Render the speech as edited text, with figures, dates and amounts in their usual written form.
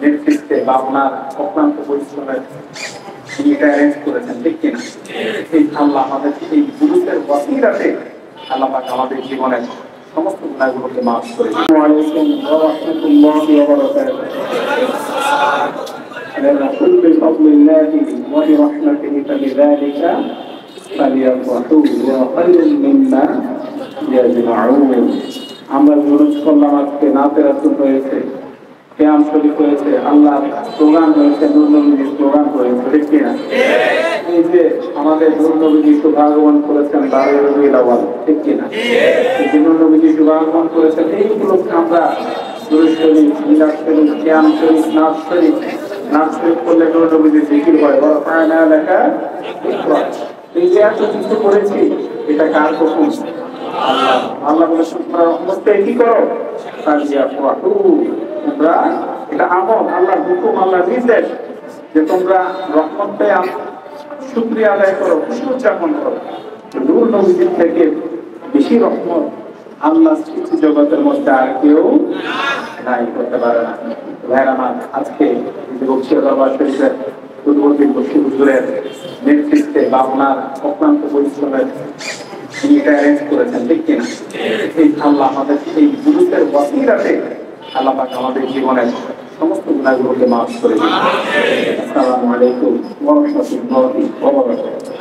নেতৃত্বে বা ওনার অক্লান্ত পরিশ্রমের তিনি এটা অ্যারেঞ্জ করেছেন, ঠিক কিনা? এই আল্লাহ আমাদের এই গুরুত্বের ওয়াসিলাতে আল্লাহ পাক আমাদের জীবনের সমস্ত গুনাহগুলোকে মাফ করে দিন। আসসালামু আলাইকুম ওয়া রাহমাতুল্লাহি ওয়া বারাকাতুহু। الرسول بفضل الله وبرحمته فبذلك فليفرحوا هو خير مما يجمعون। আমরা দুরূদ করলাম, আজকে নাতে রাসূল হয়েছে, কিয়াম শরীফ হয়েছে, আল্লাহ স্লোগান হয়েছে, নূর নবীর স্লোগান হয়েছে, ঠিক কিনা? এই যে আমাদের নূর নবীজি শুভাগমন করেছেন 12 রবিউল আউয়াল, ঠিক কিনা? এই যে নূর নবীজি শুভাগমন করেছেন, এইগুলো আমরা দুরূদ শরীফ, মিলাদ শরীফ, কিয়াম শরীফ, নাত শরীফ করলে নূর নবীজির জিকির হয়। ওয়ারফা'না লাকা যিকরাক। এই যে এত কিছু করেছি, এটা কার হুকুম? আল্লাহ। আল্লাহ বলে তোমরা রহমতে কি করো? ফালিয়াফরাহু। তোমরা এটা আমল, আল্লাহর হুকুম, আল্লাহর নির্দেশ যে তোমরা রহমতে শুকরিয়া আদায় করো, খুশি উদযাপন করো। নূর নবীজির থেকে বেশি রহমত আল্লাহ সৃষ্টি জগতের মধ্যে আর কেউ নাই, করতে পারে না। ভাইয়ের আমার, আজকে বক্সিয়া দরবার শরীফের পূর্ববর্তী বক্সি হুজুরের নেতৃত্বে বা ওনার অক্লান্ত পরিশ্রমের তিনি এটা অ্যারেঞ্জ করেছেন, ঠিক কিনা? এই আল্লাহ আমাদের এই গুরুত্বের ওয়াসিলাতে আল্লাহ পাক আমাদের জীবনের সমস্ত গুনাহগুলোকে মাফ করে দিন। আসসালামু আলাইকুম ওয়া রাহমাতুল্লাহি ওয়া বারাকাতুহু।